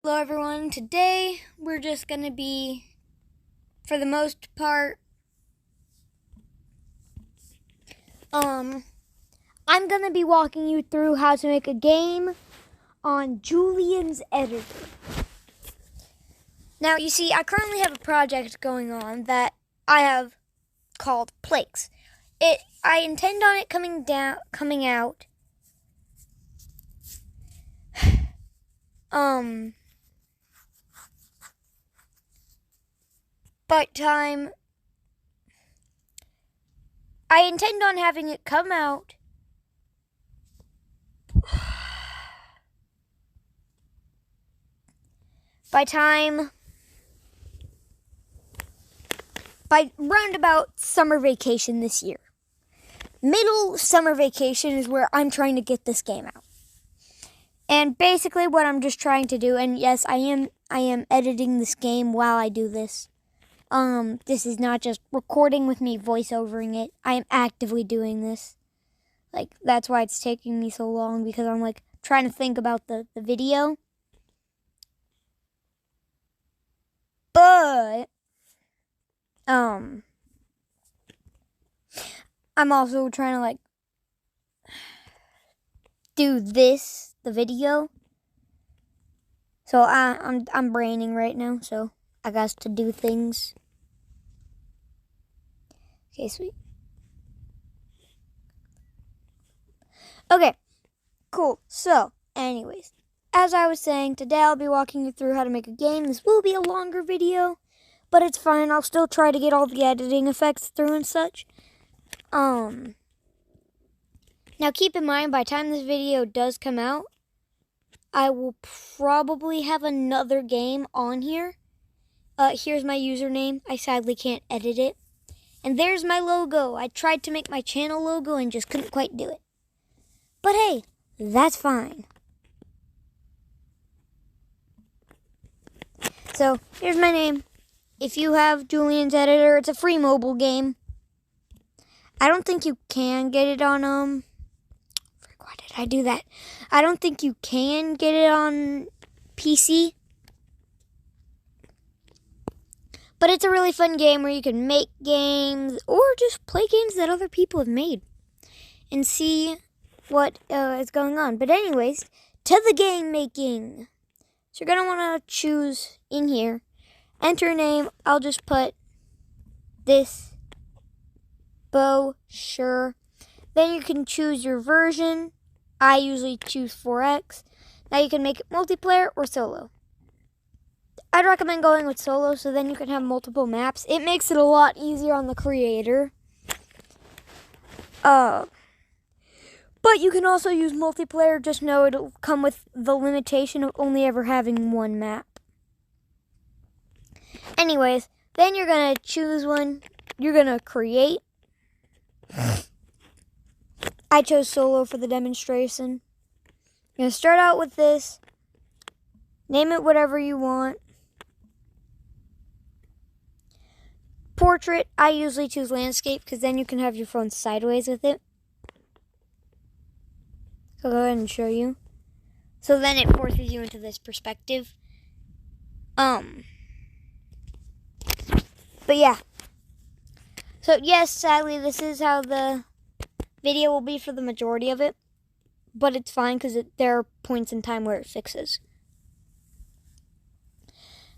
Hello everyone, today we're just going to be, for the most part, I'm going to be walking you through how to make a game on Julian's editor. Now you see, I currently have a project going on that I have called Plagues. I intend on it coming out, I intend on having it come out by roundabout summer vacation this year. Middle summer vacation is where I'm trying to get this game out. And basically what I'm just trying to do, and yes, I am editing this game while I do this. This is not just recording with me voiceovering it. I am actively doing this. That's why it's taking me so long, because I'm trying to think about the video. But I'm also trying to do the video. So I'm braining right now, so I got to do things. Okay, sweet. Okay, cool. So, anyways, as I was saying, today I'll be walking you through how to make a game. This will be a longer video, but it's fine. I'll still try to get all the editing effects through and such. Now keep in mind, by the time this video does come out, I will probably have another game on here. Here's my username. I sadly can't edit it. And there's my logo. I tried to make my channel logo and just couldn't quite do it. But hey, that's fine. So, here's my name. If you have Julian's Editor, it's a free mobile game. I don't think you can get it on, why did I do that? I don't think you can get it on PC. But it's a really fun game where you can make games or just play games that other people have made and see what is going on. But anyways, to the game making. So you're going to want to choose in here, enter a name. I'll just put this bow, sure. Then you can choose your version. I usually choose 4X. Now you can make it multiplayer or solo. I'd recommend going with solo, so then you can have multiple maps. It makes it a lot easier on the creator. But you can also use multiplayer. Just know it'll come with the limitation of only ever having one map. Anyways, then you're going to choose one. You're going to create. I chose solo for the demonstration. You're going to start out with this. Name it whatever you want. Portrait, I usually choose landscape because then you can have your phone sideways with it. So I'll go ahead and show you. So then it forces you into this perspective. But yeah. So yes, sadly, this is how the video will be for the majority of it. But it's fine because there are points in time where it fixes.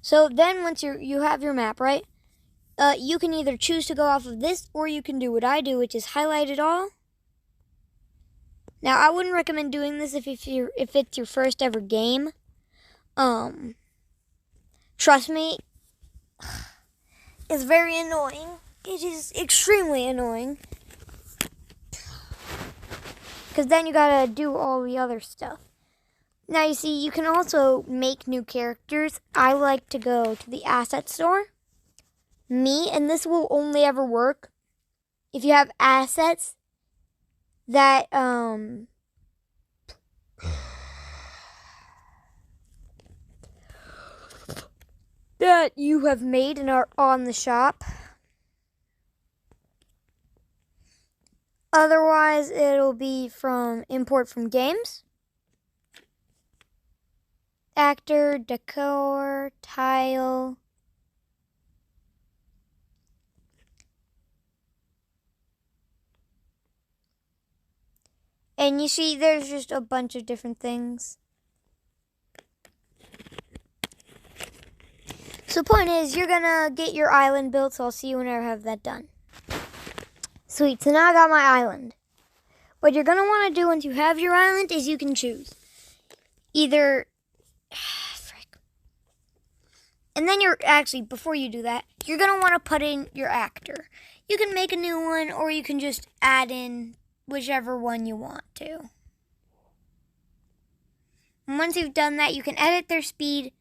So then once you have your map, right? You can either choose to go off of this, or you can do what I do, which is highlight it all. Now, I wouldn't recommend doing this if it's your first ever game. Trust me, it's very annoying. It is extremely annoying. Because then you gotta do all the other stuff. Now, you see, you can also make new characters. I like to go to the asset store. And this will only ever work if you have assets that that you have made and are on the shop. Otherwise, it'll be from import from games. actor, decor, tile. And you see there's just a bunch of different things. So the point is, you're gonna get your island built, so I'll see you whenever I have that done. Sweet, so now I got my island. What you're gonna wanna do once you have your island is you can choose. Either, frick. And then before you do that, you're gonna wanna put in your actor. You can make a new one, or you can just add in whichever one you want to. And once you've done that, you can edit their speed.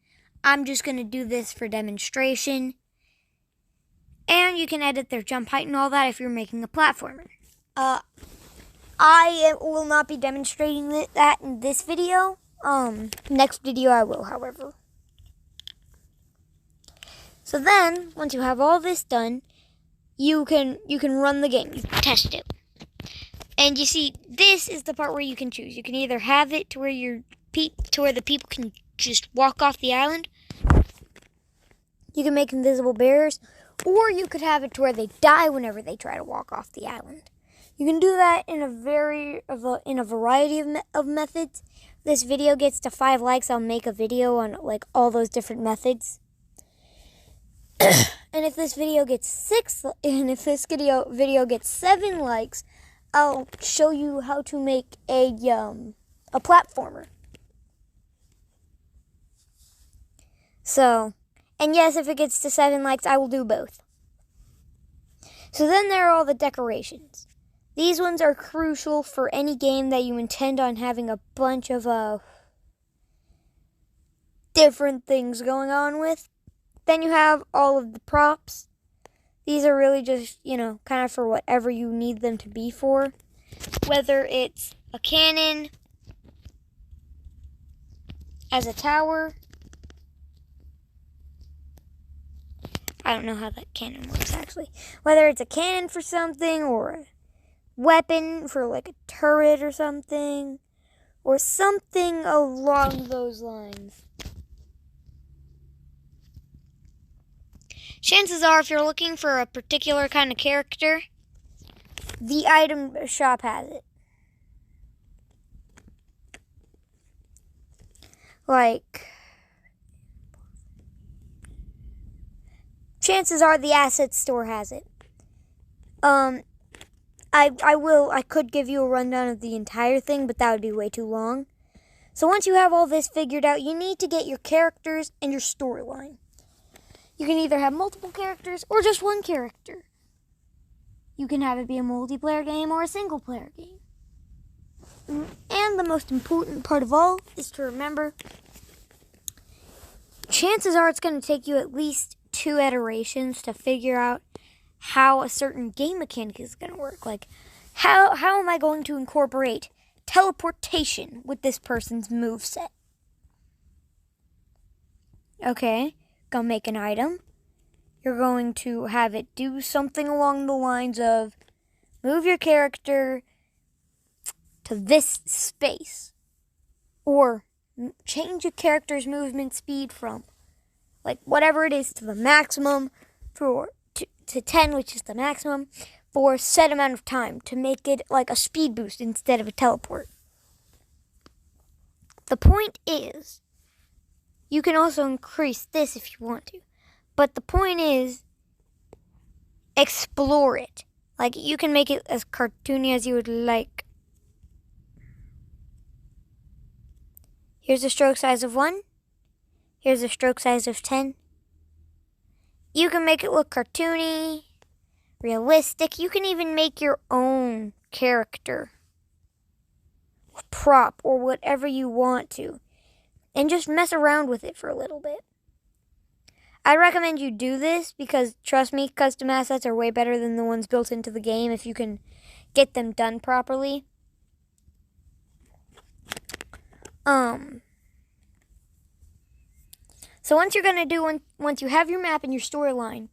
I'm just going to do this for demonstration. And you can edit their jump height and all that if you're making a platformer. I will not be demonstrating that in this video. Next video I will, however. So then, once you have all this done, you can run the game. You can test it. And you see, this is the part where you can choose. You can either have it to where the people can just walk off the island. You can make invisible barriers, or you could have it to where they die whenever they try to walk off the island. You can do that in a variety of methods. If this video gets to 5 likes, I'll make a video on like all those different methods. And if this video gets 7 likes, I'll show you how to make a platformer. So, and yes, if it gets to 7 likes, I will do both. So then there are all the decorations. These ones are crucial for any game that you intend on having a bunch of different things going on with. Then you have all of the props. These are really just, kind of for whatever you need them to be for. Whether it's a cannon as a tower. I don't know how that cannon works, actually. Whether it's a cannon for something, or a weapon for like a turret or something, or something along those lines. Chances are, if you're looking for a particular kind of character, the item shop has it. Like, chances are the asset store has it. I could give you a rundown of the entire thing, but that would be way too long. So once you have all this figured out, you need to get your characters and your storyline. You can either have multiple characters or just one character. You can have it be a multiplayer game or a single player game. And the most important part of all is to remember, chances are it's going to take you at least 2 iterations to figure out how a certain game mechanic is going to work. Like, how am I going to incorporate teleportation with this person's moveset? Okay, go make an item. You're going to have it do something along the lines of move your character to this space, or change your character's movement speed from like whatever it is to the maximum to 10, which is the maximum, for a set amount of time to make it like a speed boost instead of a teleport. The point is, you can also increase this if you want to. But the point is, explore it. Like, you can make it as cartoony as you would like. Here's a stroke size of 1. Here's a stroke size of 10. You can make it look cartoony, realistic. You can even make your own character, prop, or whatever you want to. And just mess around with it for a little bit. I recommend you do this because, trust me, custom assets are way better than the ones built into the game if you can get them done properly. So once you have your map and your storyline,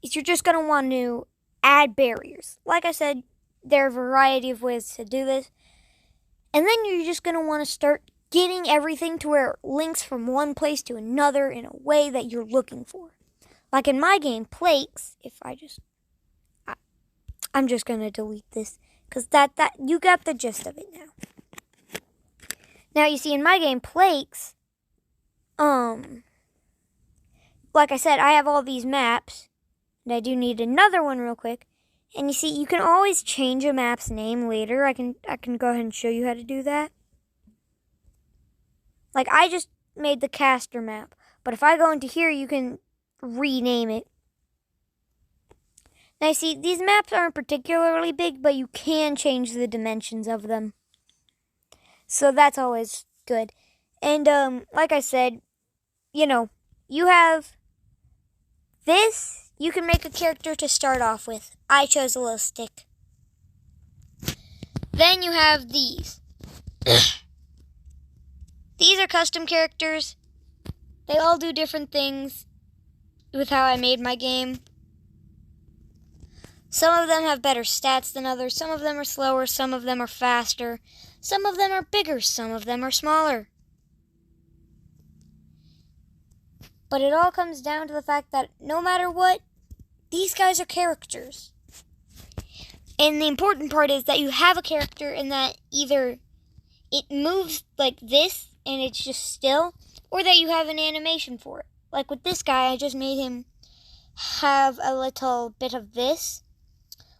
is you're just going to want to add barriers. Like I said, there are a variety of ways to do this. And then you're just going to want to start getting everything to where it links from one place to another in a way that you're looking for. Like in my game, Plagues, I'm just going to delete this because that you got the gist of it now. Now, you see, in my game, Plagues, like I said, I have all these maps, and I do need another one real quick. And you see, you can always change a map's name later. I can go ahead and show you how to do that. Like, I just made the caster map. But if I go into here, you can rename it. Now, you see, these maps aren't particularly big, but you can change the dimensions of them. So that's always good. And, like I said, you know, you have this. You can make a character to start off with. I chose a little stick. Then you have these. These are custom characters. They all do different things with how I made my game. Some of them have better stats than others. Some of them are slower. Some of them are faster. Some of them are bigger. Some of them are smaller. But it all comes down to the fact that no matter what, these guys are characters. And the important part is that you have a character and that either it moves like this and it's just still, or that you have an animation for it. Like with this guy, I just made him have a little bit of this.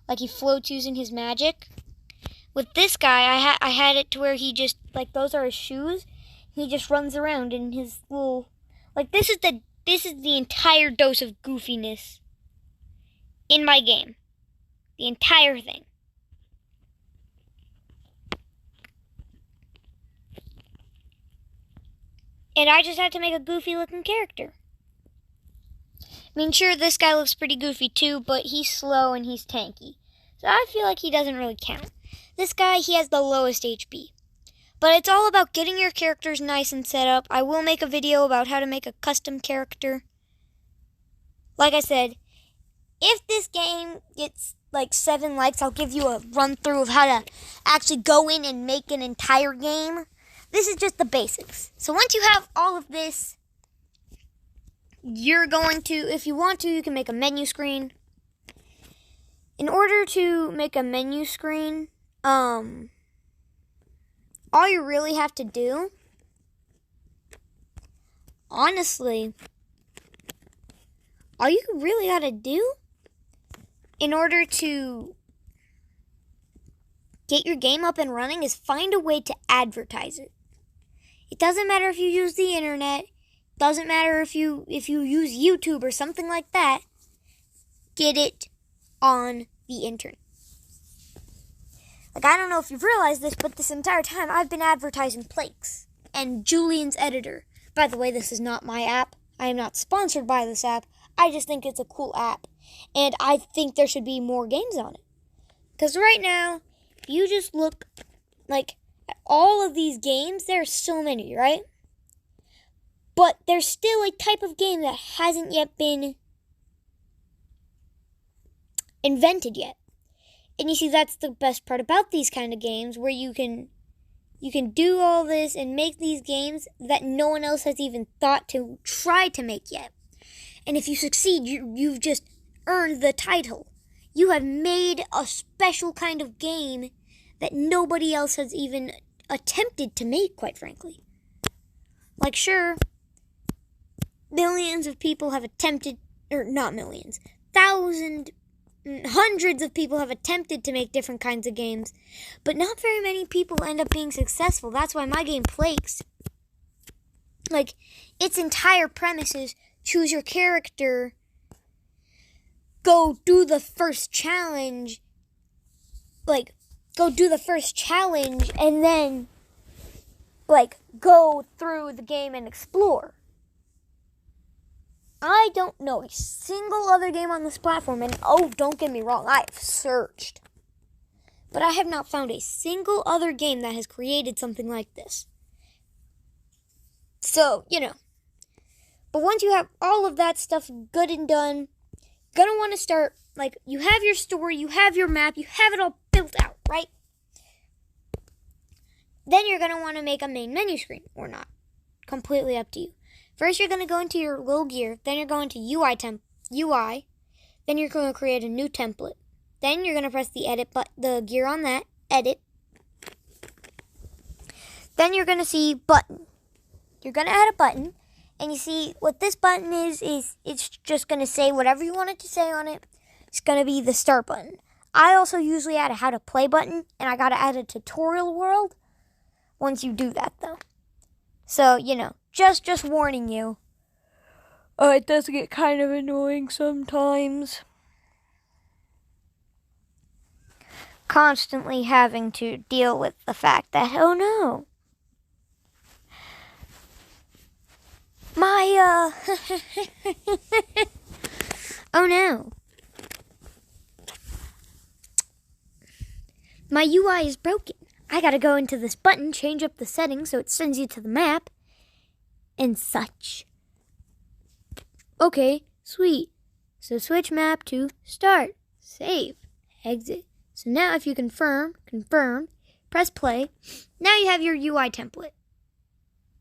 Like he floats using his magic. With this guy, I had it to where he just, like those are his shoes. He just runs around in his little, like this is the entire dose of goofiness in my game. The entire thing. And I just had to make a goofy looking character. I mean, sure, this guy looks pretty goofy too, but he's slow and he's tanky. So I feel like he doesn't really count. This guy, he has the lowest HP. But it's all about getting your characters nice and set up. I will make a video about how to make a custom character. Like I said, if this game gets like 7 likes, I'll give you a run through of how to actually go in and make an entire game. This is just the basics. So once you have all of this, you're going to, if you want to, you can make a menu screen. In order to make a menu screen, all you really have to do, honestly, all you really got to do in order to get your game up and running is find a way to advertise it. It doesn't matter if you use the internet. Doesn't matter if you use YouTube or something like that. Get it on the internet. Like, I don't know if you've realized this, but this entire time I've been advertising Plagues and Julian's Editor. By the way, this is not my app. I am not sponsored by this app. I just think it's a cool app. And I think there should be more games on it. Because right now, if you just look like at all of these games, there are so many, right? But there's still a type of game that hasn't yet been invented yet. And you see, that's the best part about these kind of games, where you can do all this and make these games that no one else has even thought to try to make yet. And if you succeed, you've just earned the title. You have made a special kind of game that nobody else has even attempted to make, quite frankly. Like, sure, millions of people have attempted, or not millions, hundreds of people have attempted to make different kinds of games, but not very many people end up being successful. That's why my game, Plagues, like, its entire premise is choose your character, go do the first challenge, and then, go through the game and explore. I don't know a single other game on this platform, and don't get me wrong, I have searched. But I have not found a single other game that has created something like this. So, But once you have all of that stuff good and done, you're gonna want to start, you have your story, you have your map, you have it all built out, right? Then you're going to want to make a main menu screen or not. Completely up to you. First, you're going to go into your little gear. Then you're going to UI. Then you're going to create a new template. Then you're going to press the edit button, the gear on that, edit. Then you're going to see button. You're going to add a button. And you see what this button is it's just going to say whatever you want it to say on it. It's going to be the start button. I also usually add a how to play button. And I got to add a tutorial world once you do that, though. So, just warning you. It does get kind of annoying sometimes. Constantly having to deal with the fact that, oh no. Oh no. My UI is broken. I gotta go into this button, change up the settings so it sends you to the map and such. Okay, sweet. So switch map to start, save, exit. So now if you confirm, press play. Now you have your UI template.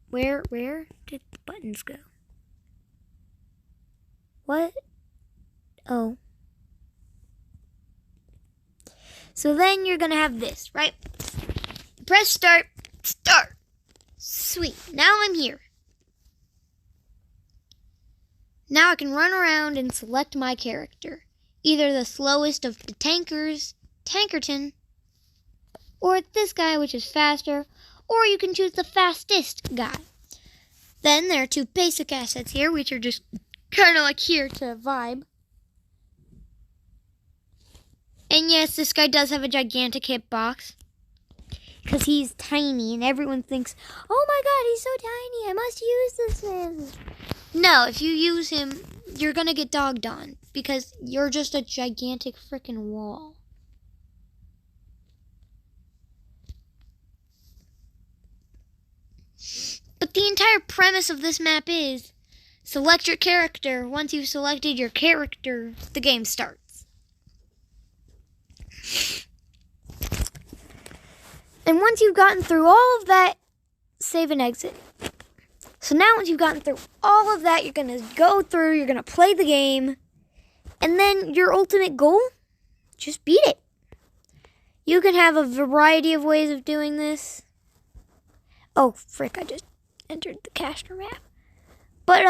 Where did the buttons go? What? Oh. So then you're going to have this, right? Press start. Sweet. Now I'm here. Now I can run around and select my character. Either the slowest of the tankers, Tankerton, or this guy, which is faster, or you can choose the fastest guy. Then there are two basic assets here, which are just kind of like here to vibe. And yes, this guy does have a gigantic hitbox, because he's tiny, and everyone thinks, oh my god, he's so tiny, I must use this man. No, if you use him, you're going to get dogged on, because you're just a gigantic freaking wall. But the entire premise of this map is select your character. Once you've selected your character, the game starts. And once you've gotten through all of that, save and exit. So now once you've gotten through all of that, you're going to go through, you're going to play the game, and then your ultimate goal, just beat it. You can have a variety of ways of doing this. Oh, frick, I just entered the caster map. But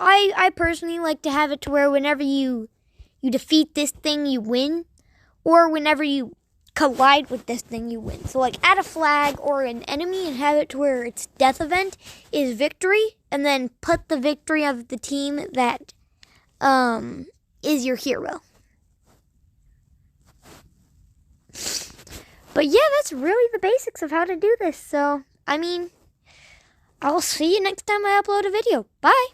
I personally like to have it to where whenever you defeat this thing, you win. Or whenever you collide with this thing, you win. So like add a flag or an enemy and have it to where its death event is victory. And then put the victory of the team that is your hero. But yeah, that's really the basics of how to do this. So, I mean, I'll see you next time I upload a video. Bye!